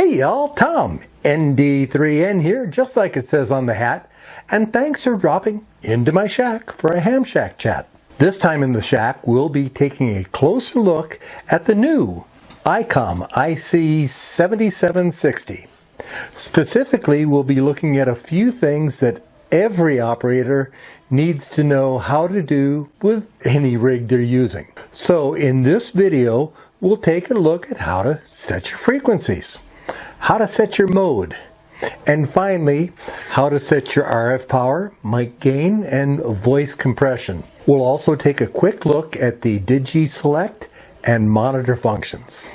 Hey y'all, Tom, ND3N here, just like it says on the hat, and thanks for dropping into my shack for a ham shack chat. This time in the shack, we'll be taking a closer look at the new ICOM IC-7760. Specifically, we'll be looking at a few things that every operator needs to know how to do with any rig they're using. So in this video, we'll take a look at how to set your frequencies, how to set your mode, and finally, how to set your RF power, mic gain, and voice compression. We'll also take a quick look at the Digi-Select and Monitor functions.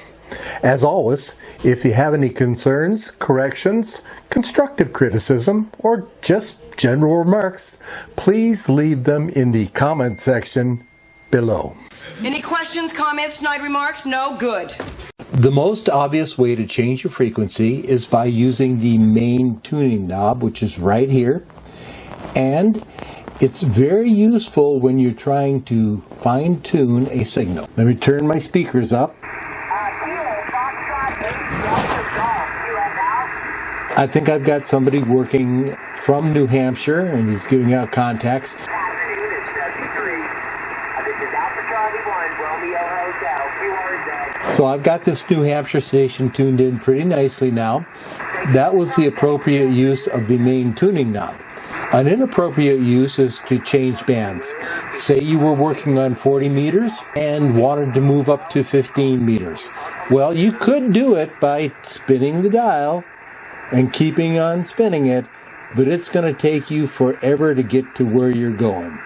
As always, if you have any concerns, corrections, constructive criticism, or just general remarks, please leave them in the comment section below. Any questions, comments, snide remarks? No? Good. The most obvious way to change your frequency is by using the main tuning knob, which is right here. And it's very useful when you're trying to fine-tune a signal. Let me turn my speakers up. I think I've got somebody working from New Hampshire, and he's giving out contacts. So I've got this New Hampshire station tuned in pretty nicely now. That was the appropriate use of the main tuning knob. An inappropriate use is to change bands. Say you were working on 40 meters and wanted to move up to 15 meters. Well, you could do it by spinning the dial and keeping on spinning it, but it's going to take you forever to get to where you're going.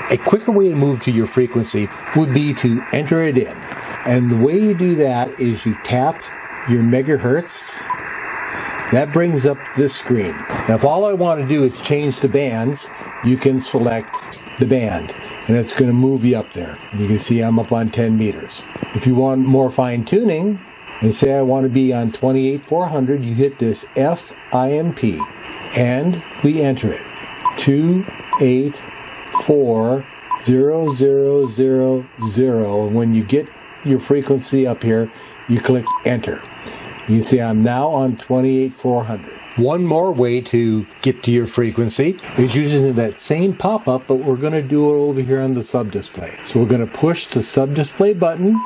A quicker way to move to your frequency would be to enter it in. And the way you do that is you tap your megahertz. That brings up this screen. Now, if all I want to do is change the bands, you can select the band, and it's going to move you up there. You can see I'm up on 10 meters. If you want more fine tuning, and say I want to be on 28,400, you hit this FIMP, and we enter it. 2840000. And when you get your frequency up here, you click enter. You see I'm now on 28,400. One more way to get to your frequency is using that same pop-up, but we're going to do it over here on the sub-display. So we're going to push the sub-display button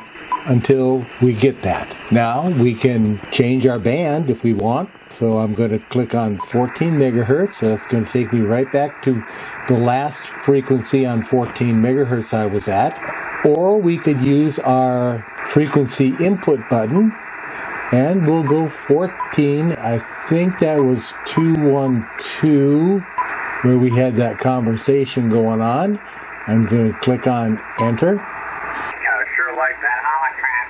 until we get that. Now we can change our band if we want. So I'm going to click on 14 megahertz. That's going to take me right back to the last frequency on 14 megahertz I was at. Or we could use our frequency input button, and we'll go 14. I think that was 212, where we had that conversation going on. I'm going to click on enter. Sure like that holocron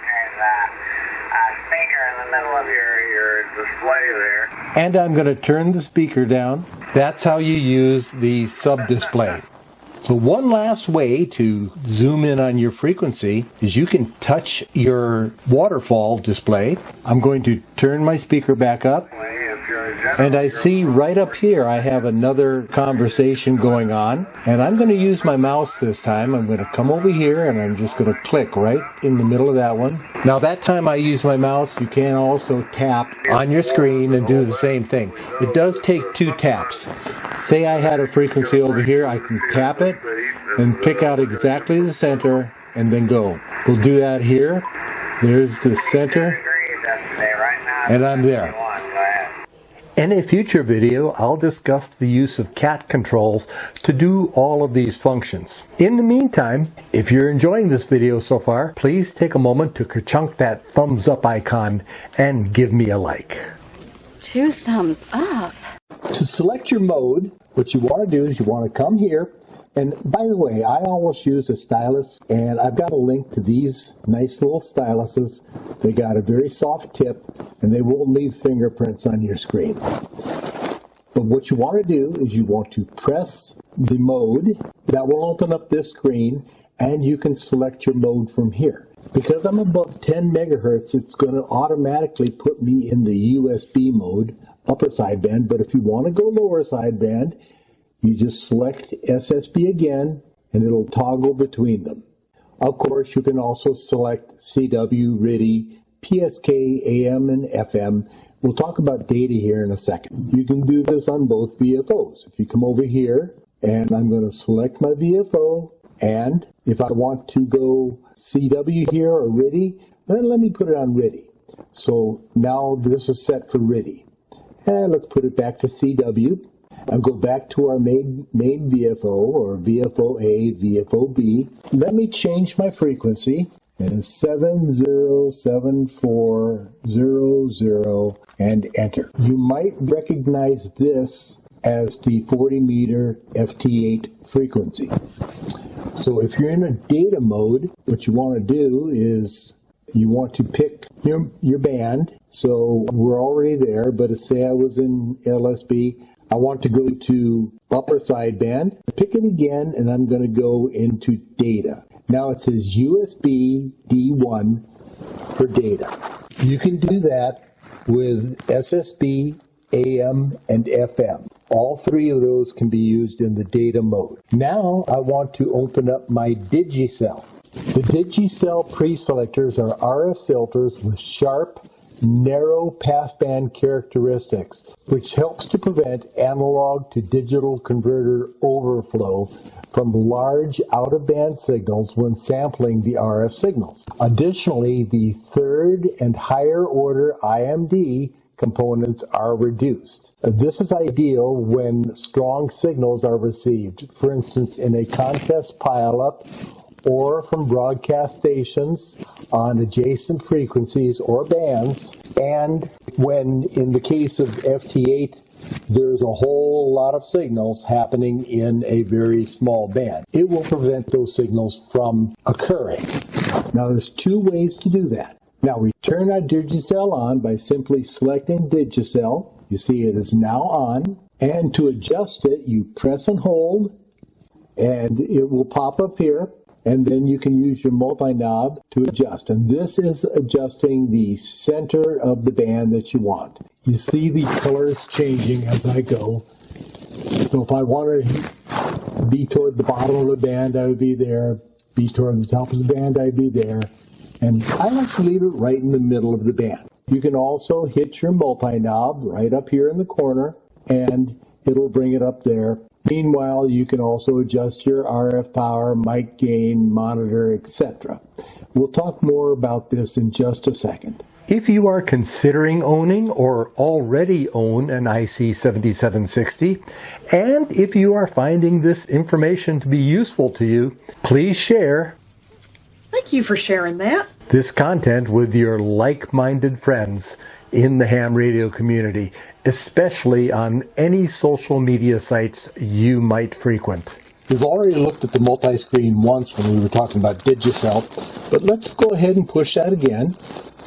speaker in the middle of your display there. And I'm going to turn the speaker down. That's how you use the sub-display. So one last way to zoom in on your frequency is you can touch your waterfall display. I'm going to turn my speaker back up, and I see right up here I have another conversation going on, and I'm going to use my mouse this time. I'm going to come over here and I'm just going to click right in the middle of that one. Now that time I use my mouse, you can also tap on your screen and do the same thing. It does take 2 taps. Say I had a frequency over here, I can tap it and pick out exactly the center and then go. We'll do that here. There's the center, and I'm there. In a future video, I'll discuss the use of CAT controls to do all of these functions. In the meantime, if you're enjoying this video so far, please take a moment to ka-chunk that thumbs up icon and give me a like. 2 thumbs up. To select your mode, what you want to do is you want to come here, and by the way, I always use a stylus, and I've got a link to these nice little styluses. They got a very soft tip, and they won't leave fingerprints on your screen. But what you want to do is you want to press the mode. That will open up this screen, and you can select your mode from here. Because I'm above 10 megahertz, it's going to automatically put me in the USB mode, upper sideband. But if you want to go lower sideband, you just select SSB again, and it'll toggle between them. Of course, you can also select CW, RIDI, PSK, AM, and FM. We'll talk about data here in a second. You can do this on both VFOs. If you come over here, and I'm going to select my VFO, and if I want to go CW here or RTTY, then let me put it on RTTY. So now this is set for RTTY. And let's put it back to CW. I'll go back to our main VFO, or VFO A, VFO B. Let me change my frequency. It is 707400 and enter. You might recognize this as the 40 meter FT8 frequency. So if you're in a data mode, what you want to do is you want to pick your band. So we're already there, but say I was in LSB, I want to go to upper sideband, pick it again, and I'm going to go into data. Now it says USB D1 for data. You can do that with SSB, AM, and FM. All three of those can be used in the data mode. Now I want to open up my Digi-Select. The Digi-Select preselectors are RF filters with sharp, narrow passband characteristics, which helps to prevent analog to digital converter overflow from large out-of-band signals when sampling the RF signals. Additionally, the third and higher order IMD components are reduced. This is ideal when strong signals are received, for instance, in a contest pileup or from broadcast stations on adjacent frequencies or bands, and when, in the case of FT8, there's a whole lot of signals happening in a very small band. It will prevent those signals from occurring. Now, there's two ways to do that. Now, we turn our Digi-Select on by simply selecting Digi-Select. You see it is now on. And to adjust it, you press and hold, and it will pop up here. And then you can use your multi-knob to adjust. And this is adjusting the center of the band that you want. You see the colors changing as I go. So if I want to be toward the bottom of the band, I would be there. Be toward the top of the band, I'd be there. And I like to leave it right in the middle of the band. You can also hit your multi-knob right up here in the corner, and it'll bring it up there. Meanwhile, you can also adjust your RF power, mic gain, monitor, etc. We'll talk more about this in just a second. If you are considering owning or already own an IC-7760, and if you are finding this information to be useful to you, please share. Thank you for sharing that. This content with your like-minded friends in the ham radio community, especially on any social media sites you might frequent. We've already looked at the multi-screen once when we were talking about Digi-Select, but let's go ahead and push that again,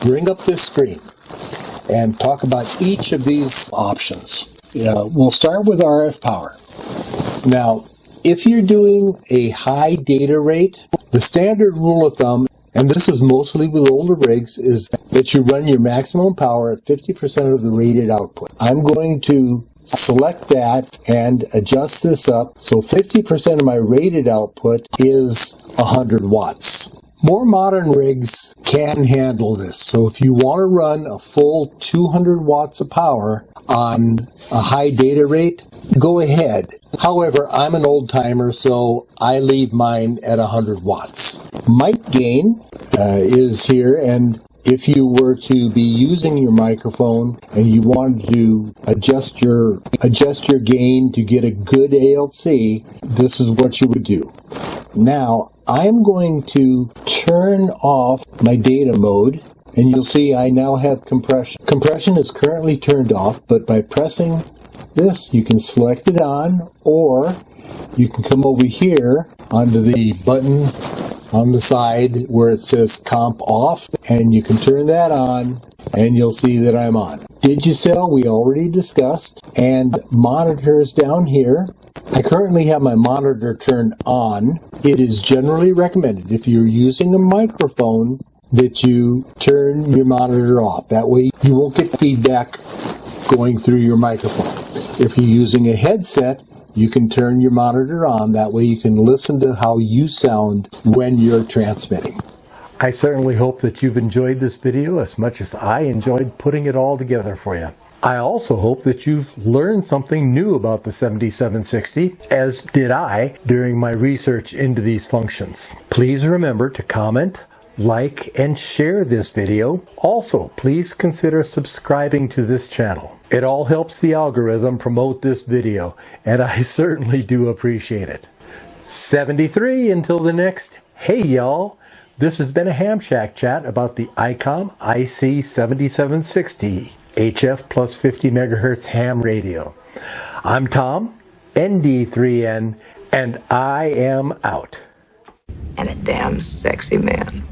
bring up this screen, and talk about each of these options. We'll start with RF power. Now, if you're doing a high data rate, the standard rule of thumb, and this is mostly with older rigs, is that you run your maximum power at 50% of the rated output. I'm going to select that and adjust this up so 50% of my rated output is 100 watts. More modern rigs can handle this, so if you want to run a full 200 watts of power on a high data rate, go ahead. However, I'm an old timer, so I leave mine at 100 watts. Mic gain is here, and if you were to be using your microphone and you wanted to adjust your gain to get a good ALC, this is what you would do. Now, I'm going to turn off my data mode, and you'll see I now have compression. Compression is currently turned off, but by pressing this, you can select it on, or you can come over here onto the button on the side where it says comp off, and you can turn that on, and you'll see that I'm on. Digi-Select we already discussed, and monitors down here. I currently have my monitor turned on. It is generally recommended if you're using a microphone that you turn your monitor off. That way you won't get feedback going through your microphone. If you're using a headset, you can turn your monitor on. That way you can listen to how you sound when you're transmitting. I certainly hope that you've enjoyed this video as much as I enjoyed putting it all together for you. I also hope that you've learned something new about the 7760, as did I during my research into these functions. Please remember to comment, like, and share this video. Also, please consider subscribing to this channel. It all helps the algorithm promote this video, and I certainly do appreciate it. 73 until the next Hey Y'all. This has been a Ham Shack chat about the ICOM IC-7760 HF plus 50 MHz ham radio. I'm Tom, ND3N, and I am out. And a damn sexy man.